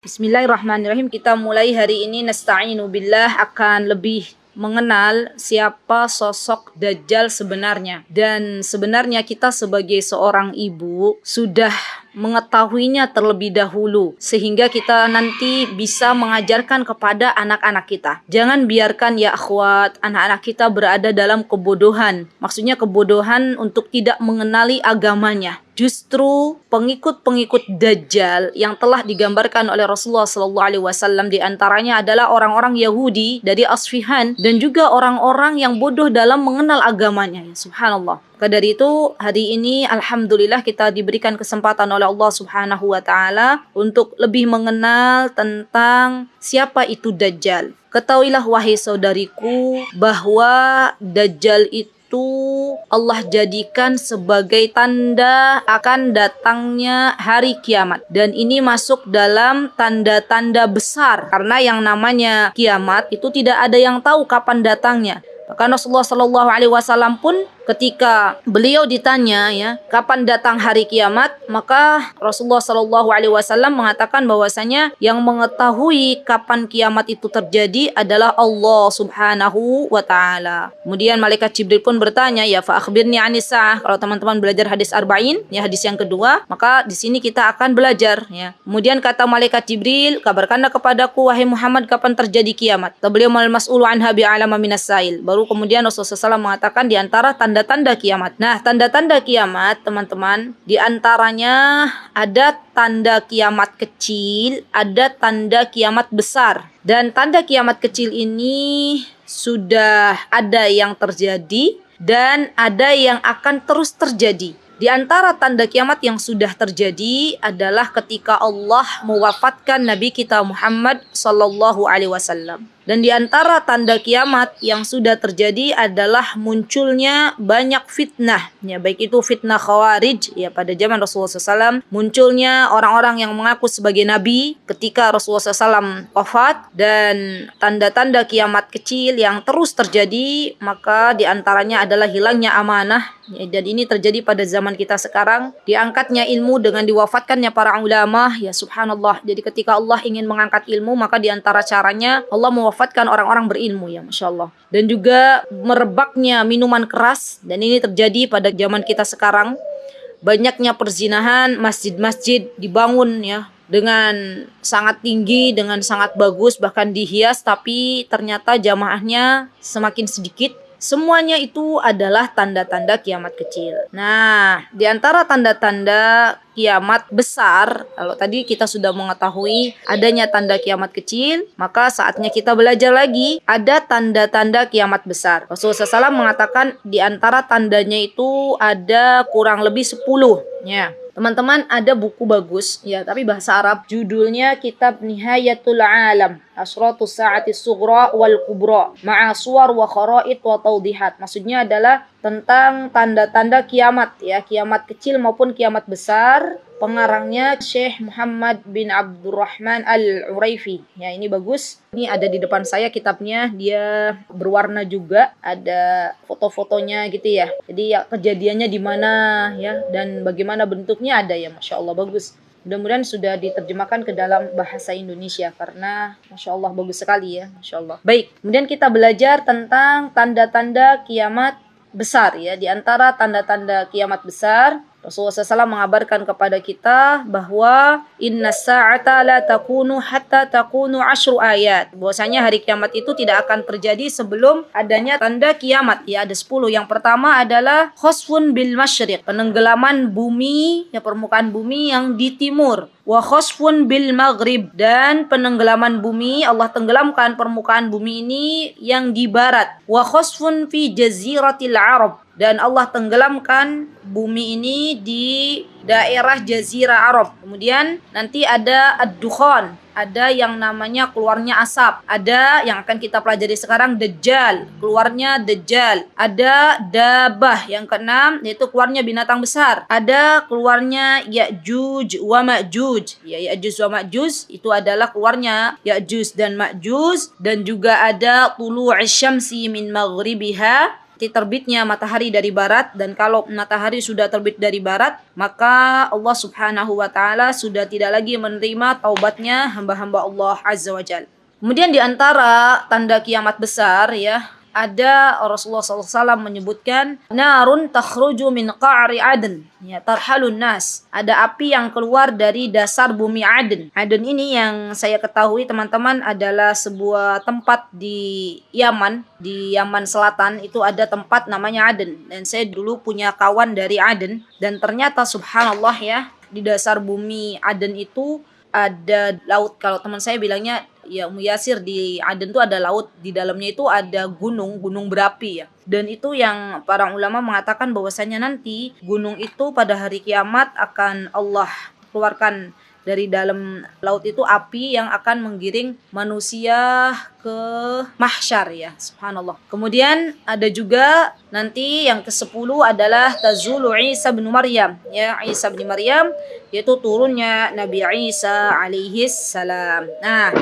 Bismillahirrahmanirrahim. Kita mulai hari ini nasta'inu billah akan lebih mengenal siapa sosok Dajjal sebenarnya. Dan sebenarnya kita sebagai seorang ibu sudah mengetahuinya terlebih dahulu sehingga kita nanti bisa mengajarkan kepada anak-anak kita. Jangan biarkan ya akhwat anak-anak kita berada dalam kebodohan. Maksudnya kebodohan untuk tidak mengenali agamanya. Justru pengikut-pengikut Dajjal yang telah digambarkan oleh Rasulullah SAW di antaranya adalah orang-orang Yahudi dari Asfihan dan juga orang-orang yang bodoh dalam mengenal agamanya. Ya, subhanallah. Maka dari itu hari ini alhamdulillah kita diberikan kesempatan oleh Allah Subhanahu wa taala untuk lebih mengenal tentang siapa itu Dajjal. Ketahuilah wahai saudariku bahwa Dajjal itu Allah jadikan sebagai tanda akan datangnya hari kiamat. Dan ini masuk dalam tanda-tanda besar. Karena yang namanya kiamat itu tidak ada yang tahu kapan datangnya. Bahkan Rasulullah SAW pun ketika beliau ditanya ya kapan datang hari kiamat, maka Rasulullah SAW mengatakan bahwasanya yang mengetahui kapan kiamat itu terjadi adalah Allah Subhanahu wa taala. Kemudian malaikat Jibril pun bertanya, ya fa akhbirni anis saah. Kalau teman-teman belajar hadis arba'in, ya hadis yang kedua, maka di sini kita akan belajar ya. Kemudian kata malaikat Jibril, kabarkanlah kepadaku wahai Muhammad kapan terjadi kiamat. Beliau mal mas'ulu anha bi'alama minas sa'il. Baru kemudian Rasulullah SAW mengatakan di antara tanda-tanda kiamat. Nah, tanda-tanda kiamat, teman-teman, di antaranya ada tanda kiamat kecil, ada tanda kiamat besar. Dan tanda kiamat kecil ini sudah ada yang terjadi dan ada yang akan terus terjadi. Di antara tanda kiamat yang sudah terjadi adalah ketika Allah mewafatkan Nabi kita Muhammad sallallahu alaihi wasallam. Dan di antara tanda kiamat yang sudah terjadi adalah munculnya banyak fitnah. Ya, baik itu fitnah Khawarij ya pada zaman Rasulullah SAW. Munculnya orang-orang yang mengaku sebagai Nabi ketika Rasulullah SAW wafat. Dan tanda-tanda kiamat kecil yang terus terjadi, maka di antaranya adalah hilangnya amanah. Ya, dan ini terjadi pada zaman kita sekarang. Diangkatnya ilmu dengan diwafatkannya para ulama. Ya subhanallah. Jadi ketika Allah ingin mengangkat ilmu, maka di antara caranya Allah mewafatkan orang-orang berilmu ya Masya Allah. Dan juga merebaknya minuman keras. Dan ini terjadi pada zaman kita sekarang. Banyaknya perzinahan, masjid-masjid dibangun ya dengan sangat tinggi, dengan sangat bagus, bahkan dihias, tapi ternyata jamaahnya semakin sedikit. Semuanya itu adalah tanda-tanda kiamat kecil. Nah, di antara tanda-tanda kiamat besar, kalau tadi kita sudah mengetahui adanya tanda kiamat kecil, maka saatnya kita belajar lagi ada tanda-tanda kiamat besar. Rasulullah SAW mengatakan di antara tandanya itu ada kurang lebih 10. Ya. Teman-teman, ada buku bagus ya, tapi bahasa Arab, judulnya Kitab Nihayatul Alam, Asratus Sa'atis Sughra wal Kubra, Ma'a Suwar wa Kharaid wa Tawdihat. Maksudnya adalah tentang tanda-tanda kiamat ya, kiamat kecil maupun kiamat besar. Pengarangnya Syekh Muhammad bin Abdurrahman Al-Uraifi. Ya, ini bagus. Ini ada di depan saya kitabnya. Dia berwarna juga. Ada foto-fotonya gitu ya. Jadi ya kejadiannya di mana ya dan bagaimana bentuknya ada ya. Masya Allah bagus. Mudah-mudahan sudah diterjemahkan ke dalam bahasa Indonesia karena Masya Allah bagus sekali ya. Masya Allah. Baik, kemudian kita belajar tentang tanda-tanda kiamat besar ya. Di antara tanda-tanda kiamat besar, Rasulullah SAW mengabarkan kepada kita bahwa inna sa'ata la takunu hatta takunu 10 ayat. Bahwasanya hari kiamat itu tidak akan terjadi sebelum adanya tanda kiamat. Ya, ada 10. Yang pertama adalah khosfun bil masyriq, penenggelaman bumi, ya permukaan bumi yang di timur. Wa khosfun bil maghrib, dan penenggelaman bumi, Allah tenggelamkan permukaan bumi ini yang di barat. Wa khosfun fi jaziratil Arab, dan Allah tenggelamkan bumi ini di daerah Jazirah Arab. Kemudian nanti ada ad-dukhan, ada yang namanya keluarnya asap. Ada yang akan kita pelajari sekarang Dajjal, keluarnya Dajjal. Ada Dabah, yang keenam yaitu keluarnya binatang besar. Ada keluarnya Ya'juj wa Ma'juj. Ya, Ya'juj wa Ma'juj itu adalah keluarnya Ya'juj dan Ma'juj. Dan juga ada tulu'isy syamsi min maghribiha, terbitnya matahari dari barat, dan kalau matahari sudah terbit dari barat, maka Allah Subhanahu wa taala sudah tidak lagi menerima taubatnya hamba-hamba Allah Azza wa Jalla. Kemudian di antara tanda kiamat besar ya, ada Rasulullah SAW menyebutkan narun takhruju min qa'ri Aden, ya, tarhalun nas. Ada api yang keluar dari dasar bumi Aden. Aden ini yang saya ketahui teman-teman adalah sebuah tempat di Yaman Selatan. Itu ada tempat namanya Aden, dan saya dulu punya kawan dari Aden, dan ternyata subhanallah ya, di dasar bumi Aden itu ada laut. Kalau teman saya bilangnya, ya Yasir, di Aden itu ada laut, di dalamnya itu ada gunung berapi ya. Dan itu yang para ulama mengatakan bahwasanya nanti gunung itu pada hari kiamat akan Allah keluarkan dari dalam laut itu api yang akan menggiring manusia ke mahsyar ya, subhanallah. Kemudian ada juga nanti yang ke-10 adalah tazulu Isa bin Maryam ya, Isa bin Maryam, yaitu turunnya Nabi Isa alaihi salam. Nah,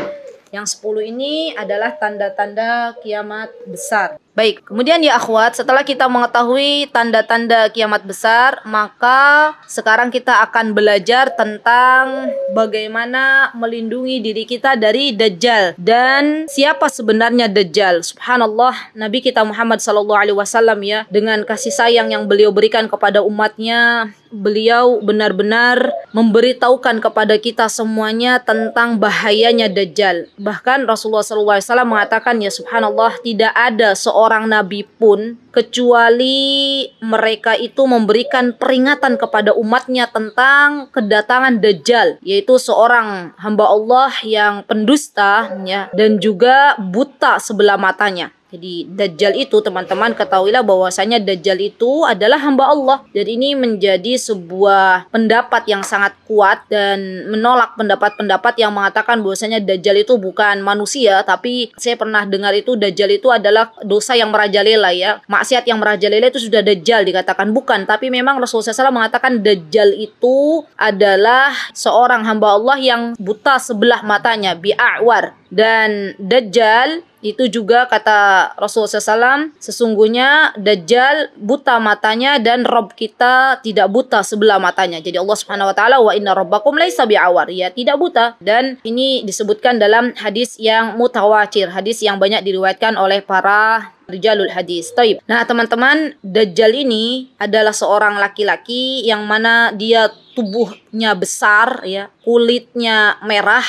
yang 10 ini adalah tanda-tanda kiamat besar. Baik, kemudian ya akhwat, setelah kita mengetahui tanda-tanda kiamat besar, maka sekarang kita akan belajar tentang bagaimana melindungi diri kita dari Dajjal dan siapa sebenarnya Dajjal. Subhanallah, Nabi kita Muhammad SAW ya, dengan kasih sayang yang beliau berikan kepada umatnya, beliau benar-benar memberitahukan kepada kita semuanya tentang bahayanya Dajjal. Bahkan Rasulullah SAW mengatakan ya subhanallah, tidak ada seorang nabi pun kecuali mereka itu memberikan peringatan kepada umatnya tentang kedatangan Dajjal, yaitu seorang hamba Allah yang pendusta ya, dan juga buta sebelah matanya. Jadi Dajjal itu teman-teman ketahuilah bahwasanya Dajjal itu adalah hamba Allah. Dan ini menjadi sebuah pendapat yang sangat kuat dan menolak pendapat-pendapat yang mengatakan bahwasanya Dajjal itu bukan manusia. Tapi saya pernah dengar itu Dajjal itu adalah dosa yang merajalela ya. Maksiat yang merajalela itu sudah Dajjal dikatakan. Bukan, tapi memang Rasulullah SAW mengatakan Dajjal itu adalah seorang hamba Allah yang buta sebelah matanya, bi'a'war. Dan Dajjal itu juga kata Rasulullah SAW, sesungguhnya Dajjal buta matanya dan Rabb kita tidak buta sebelah matanya. Jadi Allah Subhanahu wa taala, wa inna rabbakum laisa bi'awar, ya tidak buta. Dan ini disebutkan dalam hadis yang mutawatir, hadis yang banyak diriwayatkan oleh para rijalul hadis. Taib. Nah, teman-teman, Dajjal ini adalah seorang laki-laki yang mana dia tubuhnya besar ya, kulitnya merah,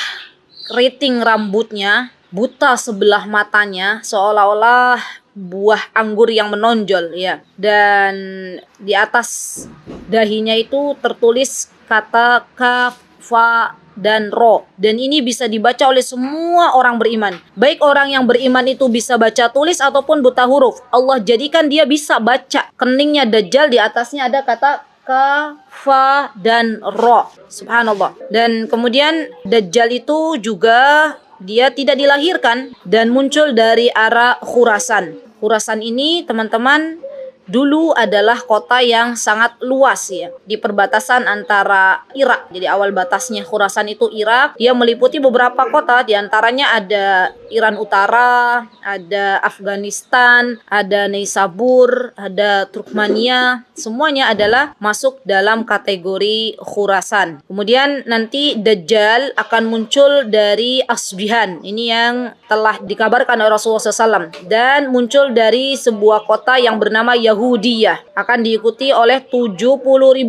keriting rambutnya, buta sebelah matanya, seolah-olah buah anggur yang menonjol ya. Dan di atas dahinya itu tertulis kata kaf, fa, dan ro. Dan ini bisa dibaca oleh semua orang beriman. Baik orang yang beriman itu bisa baca tulis ataupun buta huruf. Allah jadikan dia bisa baca. Keningnya Dajjal di atasnya ada kata ka, fa, dan ro. Subhanallah. Dan kemudian Dajjal itu juga dia tidak dilahirkan dan muncul dari arah Khurasan. Khurasan ini teman-teman dulu adalah kota yang sangat luas ya, di perbatasan antara Irak. Jadi awal batasnya Khurasan itu Irak. Dia meliputi beberapa kota, di antaranya ada Iran Utara, ada Afghanistan, ada Neisabur, ada Turkmenia. Semuanya adalah masuk dalam kategori Khurasan. Kemudian nanti Dajjal akan muncul dari Asbihan. Ini yang telah dikabarkan oleh Rasulullah SAW, dan muncul dari sebuah kota yang bernama Yahudiyah, akan diikuti oleh 70.000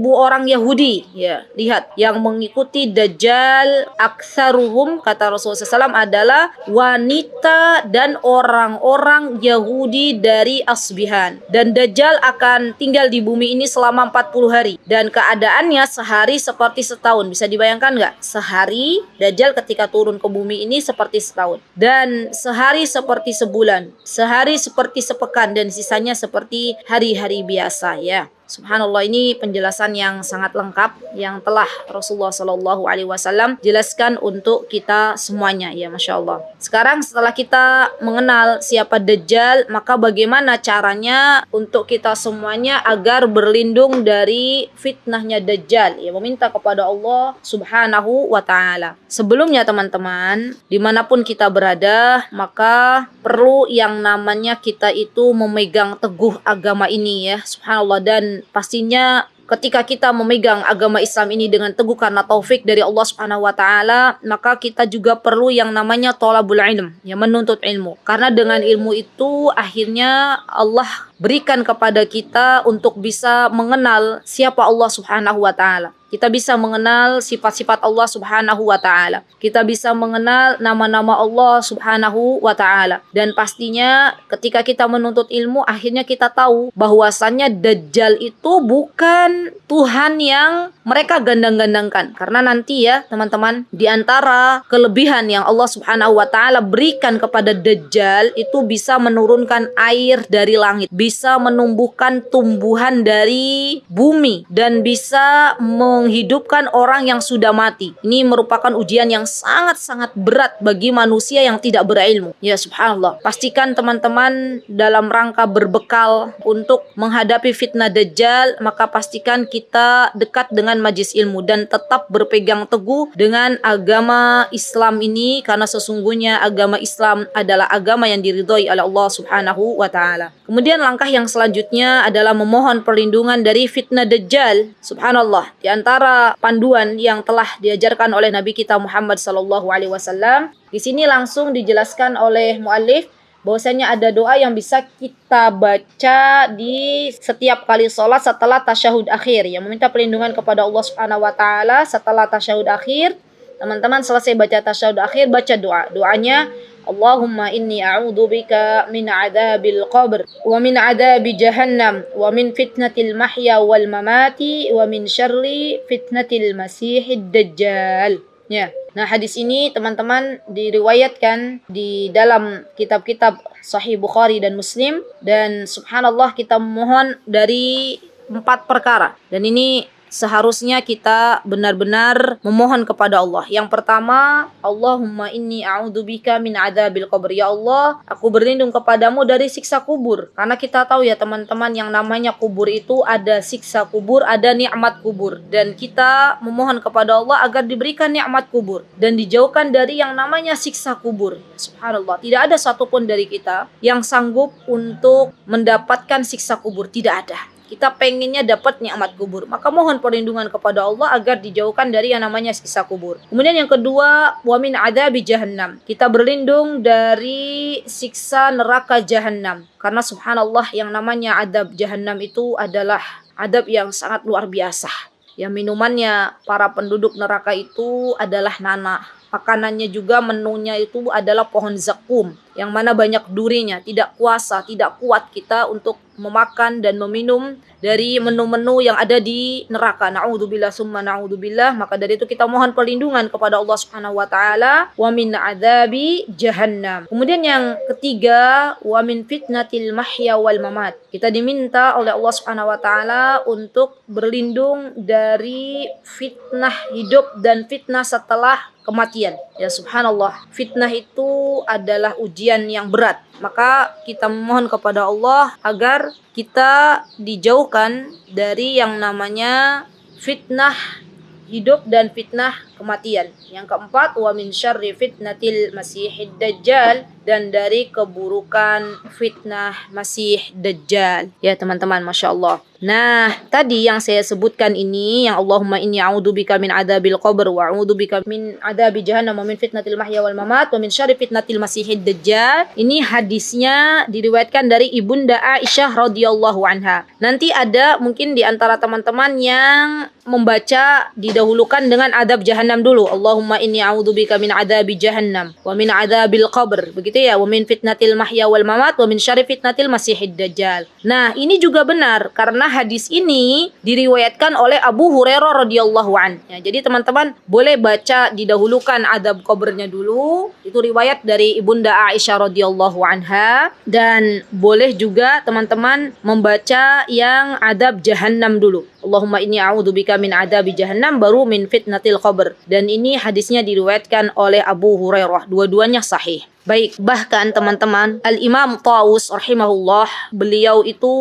orang Yahudi ya. Lihat, yang mengikuti Dajjal aktsaruhum, kata Rasulullah SAW, adalah wanita dan orang-orang Yahudi dari Asbihan. Dan Dajjal akan tinggal di bumi ini selama 40 hari, dan keadaannya sehari seperti setahun. Bisa dibayangkan nggak? Sehari Dajjal ketika turun ke bumi ini seperti setahun, dan sehari seperti sebulan, sehari seperti sepekan, dan sisanya seperti hari-hari biasa ya. Subhanallah, ini penjelasan yang sangat lengkap yang telah Rasulullah Shallallahu Alaihi Wasallam jelaskan untuk kita semuanya, ya Masya Allah. Sekarang setelah kita mengenal siapa Dajjal, maka bagaimana caranya untuk kita semuanya agar berlindung dari fitnahnya Dajjal? Ya, meminta kepada Allah Subhanahu wa Ta'ala. Sebelumnya teman-teman, dimanapun kita berada, maka perlu yang namanya kita itu memegang teguh agama ini, ya Subhanallah. Dan pastinya ketika kita memegang agama Islam ini dengan teguh karena taufik dari Allah Subhanahu wa Ta'ala, maka kita juga perlu yang namanya thalabul ilm, yang menuntut ilmu. Karena dengan ilmu itu akhirnya Allah berikan kepada kita untuk bisa mengenal siapa Allah Subhanahu wa Ta'ala. Kita bisa mengenal sifat-sifat Allah Subhanahu wa Ta'ala. Kita bisa mengenal nama-nama Allah Subhanahu wa Ta'ala. Dan pastinya ketika kita menuntut ilmu, akhirnya kita tahu bahwasannya Dajjal itu bukan Tuhan yang mereka gandang-gandangkan. Karena nanti ya teman-teman, di antara kelebihan yang Allah Subhanahu wa Ta'ala berikan kepada Dajjal itu bisa menurunkan air dari langit, bisa menumbuhkan tumbuhan dari bumi, dan bisa menghidupkan orang yang sudah mati. Ini merupakan ujian yang sangat-sangat berat bagi manusia yang tidak berilmu. Ya subhanallah. Pastikan teman-teman dalam rangka berbekal untuk menghadapi fitnah Dajjal, maka pastikan kita dekat dengan majlis ilmu dan tetap berpegang teguh dengan agama Islam ini, karena sesungguhnya agama Islam adalah agama yang diridhoi oleh Allah Subhanahu wa Ta'ala. Kemudian langkah yang selanjutnya adalah memohon perlindungan dari fitnah Dajjal. Subhanallah, di antara panduan yang telah diajarkan oleh Nabi kita Muhammad sallallahu alaihi wasallam, di sini langsung dijelaskan oleh muallif bahwasanya ada doa yang bisa kita baca di setiap kali sholat setelah tasyahud akhir, yang meminta perlindungan kepada Allah Subhanahu wa Ta'ala setelah tasyahud akhir. Teman-teman selesai baca tasyahud akhir, baca doa. Doanya, Allahumma inni a'udzubika min adzabil qabr wa min adzabi jahannam wa min fitnatil mahya wal mamati wa min syarri fitnatil masihid dajjal. Ya. Nah, hadis ini teman-teman diriwayatkan di dalam kitab-kitab Sahih Bukhari dan Muslim, dan subhanallah kita mohon dari 4 perkara. Dan ini seharusnya kita benar-benar memohon kepada Allah. Yang pertama, Allahumma inni a'udzubika min adzabil qabr. Ya Allah, aku berlindung kepadamu dari siksa kubur. Karena kita tahu ya teman-teman, yang namanya kubur itu ada siksa kubur, ada nikmat kubur. Dan kita memohon kepada Allah agar diberikan nikmat kubur dan dijauhkan dari yang namanya siksa kubur. Subhanallah, tidak ada satupun dari kita yang sanggup untuk mendapatkan siksa kubur. Tidak ada. Kita pengennya dapat nikmat kubur, maka mohon perlindungan kepada Allah agar dijauhkan dari yang namanya siksa kubur. Kemudian yang kedua, wa min adzabi jahannam. Kita berlindung dari siksa neraka jahannam. Karena subhanallah, yang namanya adab jahannam itu adalah adab yang sangat luar biasa. Yang minumannya para penduduk neraka itu adalah nanah. Makanannya juga, menunya itu adalah pohon zakum, yang mana banyak durinya. Tidak kuat kita untuk memakan dan meminum dari menu-menu yang ada di neraka. Na'udzubillah summa na'udzubillah. Maka dari itu kita mohon perlindungan kepada Allah Subhanahu wa Ta'ala. Wa min adzabi jahannam. Kemudian yang ketiga, wa min fitnatil mahya wal mamat. Kita diminta oleh Allah Subhanahu wa Ta'ala untuk berlindung dari fitnah hidup dan fitnah setelah kematian. Ya subhanallah, fitnah itu adalah ujian yang berat. Maka kita memohon kepada Allah agar kita dijauhkan dari yang namanya fitnah hidup dan fitnah kematian. Yang keempat, wa min syarri fitnatil masihid dajjal, dan dari keburukan fitnah masih dajjal. Ya teman-teman, Masya Allah. Nah, tadi yang saya sebutkan ini, yang Allahumma inni a'udzubika min adzabil qabr wa a'udzubika min adzabi jahannam wa min fitnatil mahya wal mamat wa min syarri fitnatil masihid dajjal. Ini hadisnya diriwayatkan dari Ibunda Aisyah radhiyallahu anha. Nanti ada mungkin di antara teman-teman yang membaca didahulukan dengan adab jahannam jahannam dulu. Allahumma inni a'udzubika min adzabi jahannam wa min adzabil qabr. Begitu ya, wa min fitnatil mahya wal mamat wa min syarri fitnatil masihid dajjal. Nah, ini juga benar karena hadis ini diriwayatkan oleh Abu Hurairah radhiyallahu an. Ya, jadi teman-teman boleh baca didahulukan adab kuburnya dulu. Itu riwayat dari Ibunda Aisyah radhiyallahu anha, dan boleh juga teman-teman membaca yang adab jahannam dulu. Allahumma inni a'udzubika min adabi jahannam, baru min fitnatil qabr. Dan ini hadisnya diriwayatkan oleh Abu Hurairah. Dua-duanya sahih. Baik, bahkan teman-teman, Al-Imam Tawus rahimahullah, beliau itu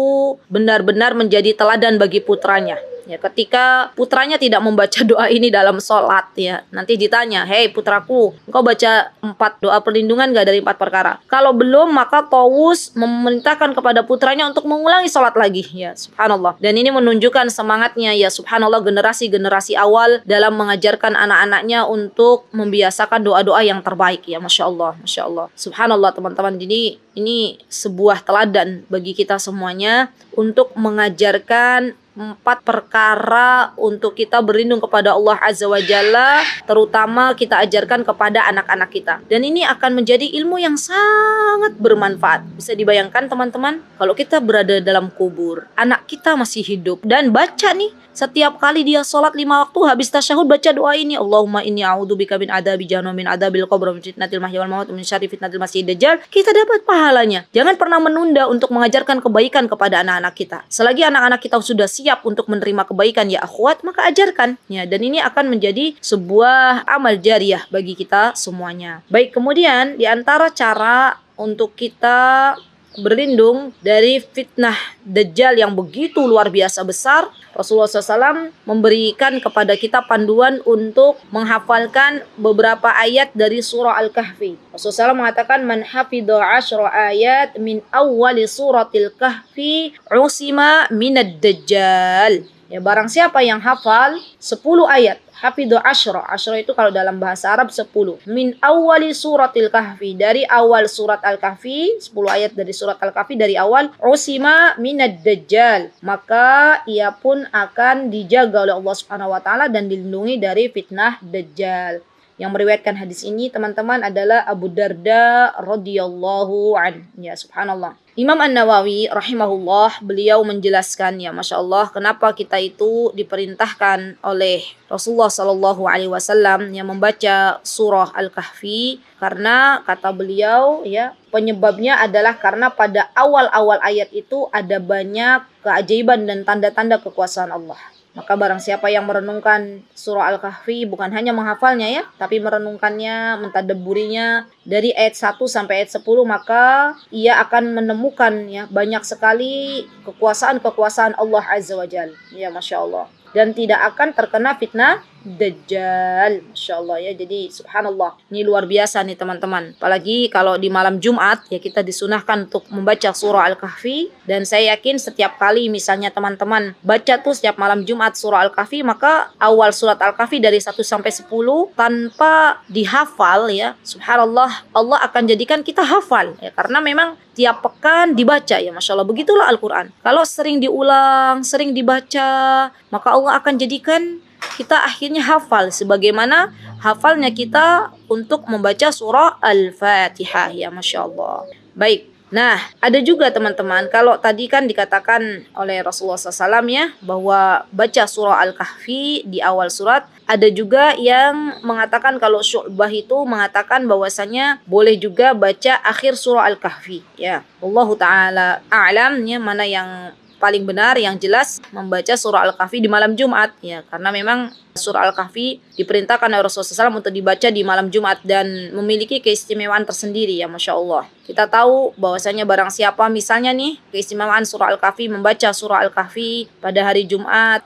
benar-benar menjadi teladan bagi putranya. Ya, ketika putranya tidak membaca doa ini dalam sholat, ya, nanti ditanya, hei putraku, engkau baca 4 doa perlindungan gak dari 4 perkara? Kalau belum, maka Tawus memerintahkan kepada putranya untuk mengulangi sholat lagi. Ya, subhanallah. Dan ini menunjukkan semangatnya, ya subhanallah, generasi-generasi awal dalam mengajarkan anak-anaknya untuk membiasakan doa-doa yang terbaik. Ya, Masya Allah, Masya Allah. Subhanallah teman-teman. Jadi ini sebuah teladan bagi kita semuanya untuk mengajarkan 4 perkara untuk kita berlindung kepada Allah Azza wa Jalla, terutama kita ajarkan kepada anak-anak kita. Dan ini akan menjadi ilmu yang sangat bermanfaat. Bisa dibayangkan teman-teman, kalau kita berada dalam kubur, anak kita masih hidup dan baca nih, setiap kali dia sholat 5 waktu, habis tasyahud baca doa ini, Allahumma inni a'udzubika min adabi jahannam, min adabil qabr, min fitnatil mahya wal mamat, min syarri fitnatil masihid dajjal. Kita dapat pahalanya. Jangan pernah menunda untuk mengajarkan kebaikan kepada anak-anak kita. Selagi anak-anak kita sudah siap untuk menerima kebaikan, ya akhwat, maka ajarkan. Ya, dan ini akan menjadi sebuah amal jariyah bagi kita semuanya. Baik, kemudian di antara cara untuk kita berlindung dari fitnah Dajjal yang begitu luar biasa besar, Rasulullah SAW memberikan kepada kita panduan untuk menghafalkan beberapa ayat dari surah Al-Kahfi. Rasulullah SAW mengatakan, man hafidha 10 ayat min awwali suratil kahfi usima minad dajjal. Ya, barang siapa yang hafal 10 ayat, hafidhu asyra. Asyra itu kalau dalam bahasa Arab 10. Min awali suratil kahfi, dari awal surat Al-Kahfi, 10 ayat dari surat Al-Kahfi dari awal, usima minad dajjal. Maka ia pun akan dijaga oleh Allah Subhanahu wa taala dan dilindungi dari fitnah Dajjal. Yang meriwayatkan hadis ini teman-teman adalah Abu Darda radhiyallahu an. Ya, subhanallah. Imam An-Nawawi rahimahullah, beliau menjelaskan, ya Masya Allah, kenapa kita itu diperintahkan oleh Rasulullah sallallahu alaihi wasallam yang membaca surah Al-Kahfi, karena kata beliau, ya, penyebabnya adalah karena pada awal-awal ayat itu ada banyak keajaiban dan tanda-tanda kekuasaan Allah. Maka barang siapa yang merenungkan surah Al-Kahfi, bukan hanya menghafalnya ya, tapi merenungkannya, mentadabburinya dari ayat 1 sampai ayat 10, maka ia akan menemukan ya banyak sekali kekuasaan-kekuasaan Allah Azza wa Jalla. Ya, Masya Allah. Dan tidak akan terkena fitnah Dajjal. Masya Allah ya. Jadi subhanallah, ini luar biasa nih teman-teman. Apalagi kalau di malam Jumat ya, kita disunahkan untuk membaca surah Al-Kahfi. Dan saya yakin setiap kali misalnya teman-teman baca tuh setiap malam Jumat surah Al-Kahfi, maka awal surat Al-Kahfi dari 1 sampai 10 tanpa dihafal ya, subhanallah, Allah akan jadikan kita hafal ya, karena memang tiap pekan dibaca ya, Masya Allah. Begitulah Al-Quran. Kalau sering diulang, sering dibaca, maka Allah akan jadikan kita akhirnya hafal sebagaimana hafalnya kita untuk membaca surah Al-Fatihah ya, Masya Allah. Baik, nah ada juga teman-teman, kalau tadi kan dikatakan oleh Rasulullah SAW ya, bahwa baca surah Al-Kahfi di awal surat. Ada juga yang mengatakan kalau Syu'bah itu mengatakan bahwasanya boleh juga baca akhir surah Al-Kahfi ya. Allahu ta'ala a'lam ya, mana yang paling benar, yang jelas membaca surah Al-Kahfi di malam Jumat ya, karena memang surah Al-Kahfi diperintahkan oleh Rasulullah SAW untuk dibaca di malam Jumat dan memiliki keistimewaan tersendiri ya, Masya Allah. Kita tahu bahwasanya barang siapa misalnya nih keistimewaan surah Al-Kahfi, membaca surah Al-Kahfi pada hari Jumat,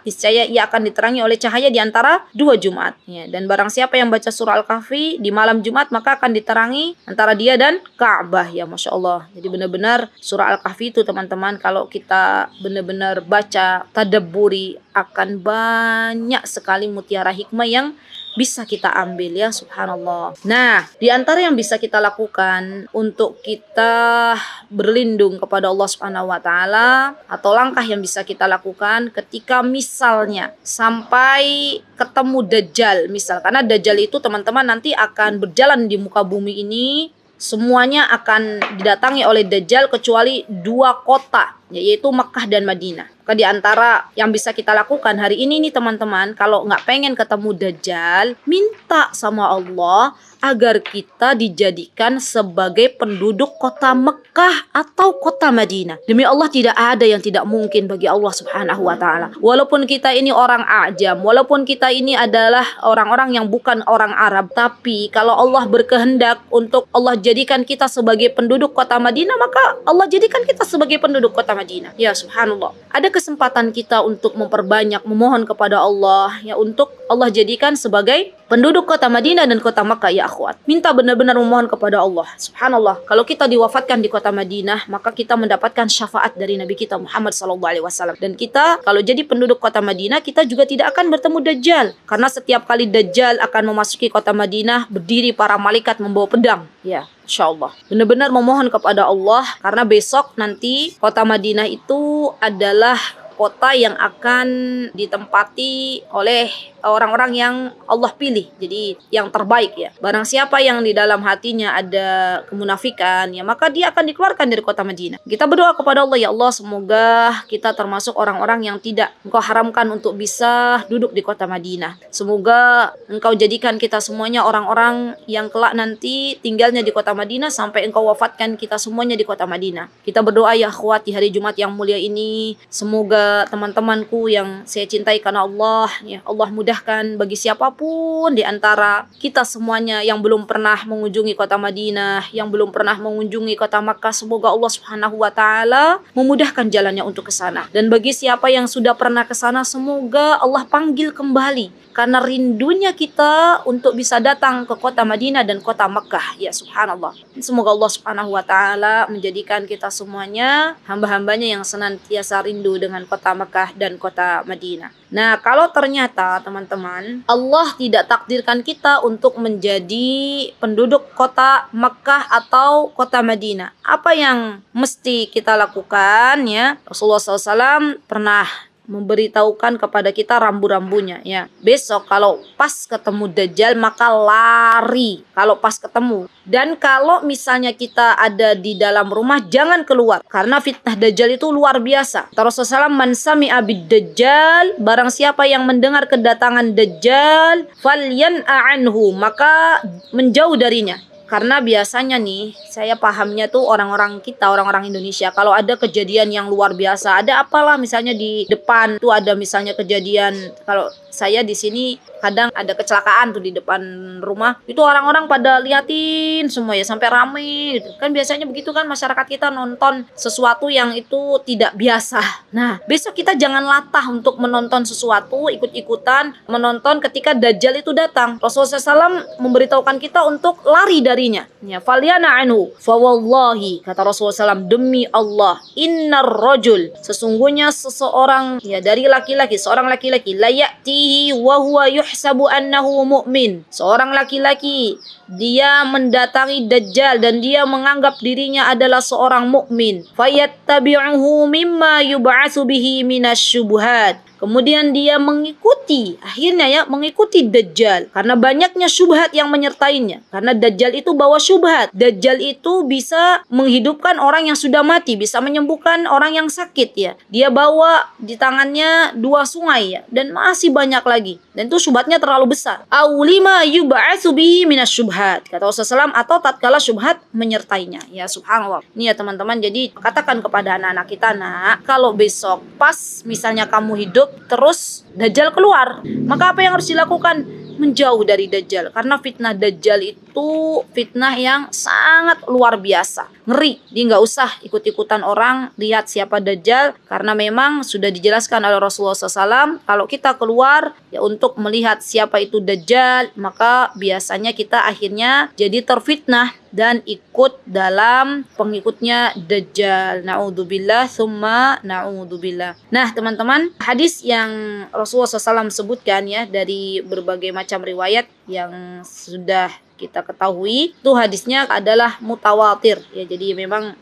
niscaya ia akan diterangi oleh cahaya di antara 2 Jumat ya. Dan barang siapa yang baca surah Al-Kahfi di malam Jumat, maka akan diterangi antara dia dan Ka'bah ya, Masya Allah. Jadi benar-benar surah Al-Kahfi itu teman-teman, kalau kita benar-benar baca, tadabburi, akan banyak sekali mutiara hikmah yang bisa kita ambil ya, subhanallah. Nah, di antara yang bisa kita lakukan untuk kita berlindung kepada Allah Subhanahu wa taala, atau langkah yang bisa kita lakukan ketika misalnya sampai ketemu Dajjal, misal, karena Dajjal itu teman-teman nanti akan berjalan di muka bumi ini, semuanya akan didatangi oleh Dajjal kecuali 2 kota, yaitu Mekah dan Madinah. Maka di antara yang bisa kita lakukan hari ini nih teman-teman, kalau nggak pengen ketemu Dajjal, minta sama Allah agar kita dijadikan sebagai penduduk kota Mekah atau kota Madinah. Demi Allah, tidak ada yang tidak mungkin bagi Allah Subhanahu wa taala. Walaupun kita ini orang ajam, walaupun kita ini adalah orang-orang yang bukan orang Arab, tapi kalau Allah berkehendak untuk Allah jadikan kita sebagai penduduk kota Madinah, maka Allah jadikan kita sebagai penduduk kota Madinah. Ya subhanallah. Ada kesempatan kita untuk memperbanyak memohon kepada Allah, ya, untuk Allah jadikan sebagai penduduk kota Madinah dan kota Makkah, ya akhwat. Minta benar-benar memohon kepada Allah. Subhanallah. Kalau kita diwafatkan di kota Madinah, maka kita mendapatkan syafaat dari Nabi kita Muhammad SAW. Dan kita kalau jadi penduduk kota Madinah, kita juga tidak akan bertemu Dajjal. Karena setiap kali Dajjal akan memasuki kota Madinah, berdiri para malaikat membawa pedang. Ya, insyaallah. Benar-benar memohon kepada Allah, karena besok nanti kota Madinah itu adalah kota yang akan ditempati oleh orang-orang yang Allah pilih, jadi yang terbaik ya. Barang siapa yang di dalam hatinya ada kemunafikan, ya maka dia akan dikeluarkan dari kota Madinah. Kita berdoa kepada Allah, ya Allah, semoga kita termasuk orang-orang yang tidak Engkau haramkan untuk bisa duduk di kota Madinah. Semoga Engkau jadikan kita semuanya orang-orang yang kelak nanti tinggalnya di kota Madinah sampai Engkau wafatkan kita semuanya di kota Madinah. Kita berdoa ya akhwat, di hari Jumat yang mulia ini, semoga teman-temanku yang saya cintai karena Allah, ya Allah, mudahkan bagi siapapun di antara kita semuanya yang belum pernah mengunjungi kota Madinah, yang belum pernah mengunjungi kota Makkah, semoga Allah Subhanahu wa taala memudahkan jalannya untuk ke sana. Dan bagi siapa yang sudah pernah ke sana, semoga Allah panggil kembali, karena rindunya kita untuk bisa datang ke kota Madinah dan kota Makkah, ya subhanallah. Semoga Allah Subhanahu wa taala menjadikan kita semuanya hamba-hambanya yang senantiasa rindu dengan kota Makkah dan kota Madinah. Nah, kalau ternyata teman-teman Allah tidak takdirkan kita untuk menjadi penduduk kota Makkah atau kota Madinah, apa yang mesti kita lakukan ya? Rasulullah SAW pernah memberitahukan kepada kita rambu-rambunya ya. Besok kalau pas ketemu Dajjal maka lari kalau pas ketemu. Dan kalau misalnya kita ada di dalam rumah, jangan keluar, karena fitnah Dajjal itu luar biasa. Rasulullah SAW, man sami'a bid-Dajjal, barang siapa yang mendengar kedatangan Dajjal, falyan'a anhu, maka menjauh darinya. Karena biasanya nih, saya pahamnya tuh orang-orang kita, orang-orang Indonesia, kalau ada kejadian yang luar biasa, ada apalah misalnya di depan tuh ada misalnya kejadian, kalau saya di sini kadang ada kecelakaan tuh di depan rumah, itu orang-orang pada liatin semua ya, sampai rame gitu. Kan biasanya begitu kan masyarakat kita nonton sesuatu yang itu tidak biasa. Nah, besok kita jangan latah untuk menonton sesuatu, ikut-ikutan menonton ketika Dajjal itu datang. Rasulullah SAW memberitahukan kita untuk lari darinya. Ya, falyana anhu. Fawallahi, kata Rasulullah SAW, demi Allah, innar rajul, sesungguhnya seseorang ya dari laki-laki, seorang laki-laki, la ya'tihi wa huwa yuhsabu annahu mu'min. Seorang laki-laki, dia mendatangi Dajjal dan dia menganggap dirinya adalah seorang mukmin. Fayattabi'uhu mimma yub'atsu bihi minasyubuhat. Kemudian dia mengikuti, akhirnya ya mengikuti Dajjal, karena banyaknya syubhat yang menyertainya. Karena Dajjal itu bawa syubhat. Dajjal itu bisa menghidupkan orang yang sudah mati, bisa menyembuhkan orang yang sakit ya. Dia bawa di tangannya 2 sungai ya, dan masih banyak lagi. Dan itu syubhatnya terlalu besar. Aulima yub'atsu bihi minasyubhat, kata Rasulullah SAW, atau tatkala syubhat menyertainya. Ya subhanallah. Ini ya teman-teman, jadi katakan kepada anak-anak kita, nak, kalau besok pas misalnya kamu hidup terus Dajjal keluar, maka apa yang harus dilakukan? Menjauh dari Dajjal, karena fitnah Dajjal itu fitnah yang sangat luar biasa, ngeri. Dia nggak usah ikut-ikutan orang lihat siapa Dajjal, karena memang sudah dijelaskan oleh Rasulullah SAW, kalau kita keluar ya untuk melihat siapa itu Dajjal, maka biasanya kita akhirnya jadi terfitnah. dan ikut dalam pengikutnya Dajjal. Na'udzubillah tsumma na'udzubillah. Nah, teman-teman, hadis yang Rasulullah SAW sebutkan ya dari berbagai macam riwayat yang sudah kita ketahui, itu hadisnya adalah mutawatir ya. Jadi memang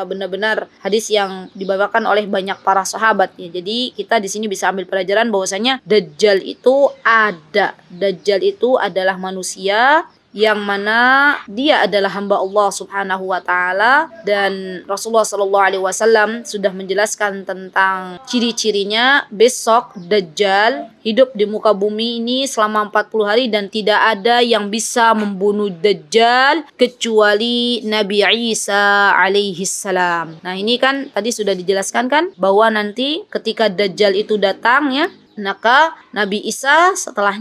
benar-benar hadis yang dibawakan oleh banyak para sahabat ya. Jadi kita di sini bisa ambil pelajaran bahwasanya Dajjal itu ada. Dajjal itu adalah manusia yang mana dia adalah hamba Allah Subhanahu wa taala, dan Rasulullah sallallahu alaihi wasallam sudah menjelaskan tentang ciri-cirinya. Besok Dajjal hidup di muka bumi ini selama 40 hari dan tidak ada yang bisa membunuh Dajjal kecuali Nabi Isa alaihi salam. Nah, ini kan tadi sudah dijelaskan kan bahwa nanti ketika Dajjal itu datang ya, maka Nabi Isa setelah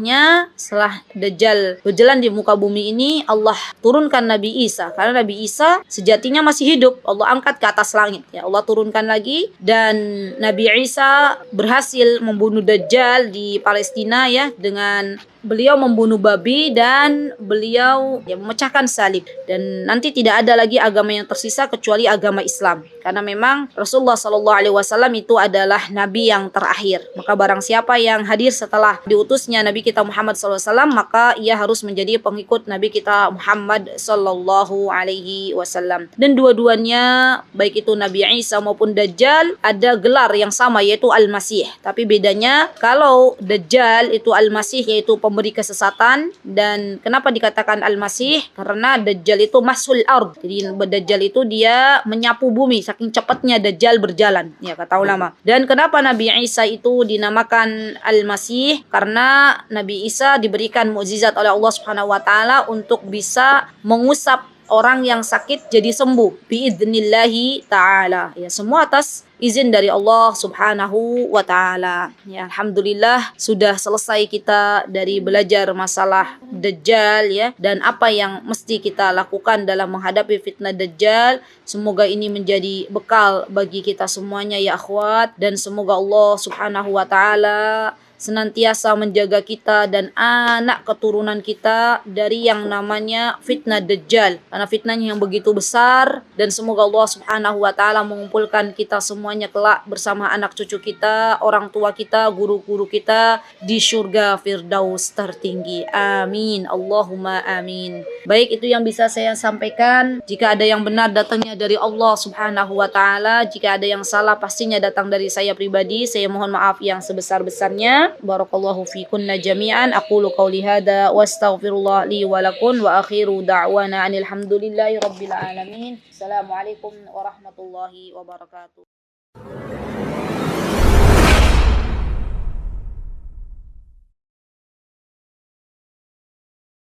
Dajjal berjalan di muka bumi ini, Allah turunkan Nabi Isa. Karena Nabi Isa sejatinya masih hidup, Allah angkat ke atas langit ya, Allah turunkan lagi, dan Nabi Isa berhasil membunuh Dajjal di Palestina ya, dengan beliau membunuh babi dan beliau ya memecahkan salib. Dan nanti tidak ada lagi agama yang tersisa kecuali agama Islam. Karena memang Rasulullah SAW itu adalah Nabi yang terakhir. Maka barang siapa yang hadir setelah diutusnya Nabi kita Muhammad SAW, maka ia harus menjadi pengikut Nabi kita Muhammad SAW. Dan dua-duanya, baik itu Nabi Isa maupun Dajjal, ada gelar yang sama, yaitu Al-Masih. Tapi bedanya, kalau Dajjal itu Al-Masih, yaitu pemberi kesesatan. Dan kenapa dikatakan Al-Masih? Karena Dajjal itu masul ard. Jadi Dajjal itu dia menyapu bumi, saking cepatnya Dajjal berjalan ya, kata ulama. Dan kenapa Nabi Isa itu dinamakan Al-Masih? Karena Nabi Isa diberikan mukjizat oleh Allah Subhanahu wa taala untuk bisa mengusap orang yang sakit jadi sembuh biidznillahi taala ya, semua atas izin dari Allah Subhanahu wa taala. Ya, alhamdulillah sudah selesai kita dari belajar masalah Dajjal ya, dan apa yang mesti kita lakukan dalam menghadapi fitnah Dajjal. Semoga ini menjadi bekal bagi kita semuanya ya akhwat, dan semoga Allah Subhanahu wa taala senantiasa menjaga kita dan anak keturunan kita dari yang namanya fitnah Dajjal, karena fitnahnya yang begitu besar. Dan semoga Allah Subhanahu wa taala mengumpulkan kita semuanya kelak bersama anak cucu kita, orang tua kita, guru-guru kita di surga Firdaus tertinggi. Amin, Allahumma amin. Baik, itu yang bisa saya sampaikan. Jika ada yang benar datangnya dari Allah Subhanahu wa taala, jika ada yang salah pastinya datang dari saya pribadi. Saya mohon maaf yang sebesar-besarnya. Barakallahu fikunna jami'an. Aqulu qawli hadha wa astaghfirullah li wa lakum wa akhiru da'wana anil hamdulillahi rabbil alamin. Assalamualaikum warahmatullahi wabarakatuh.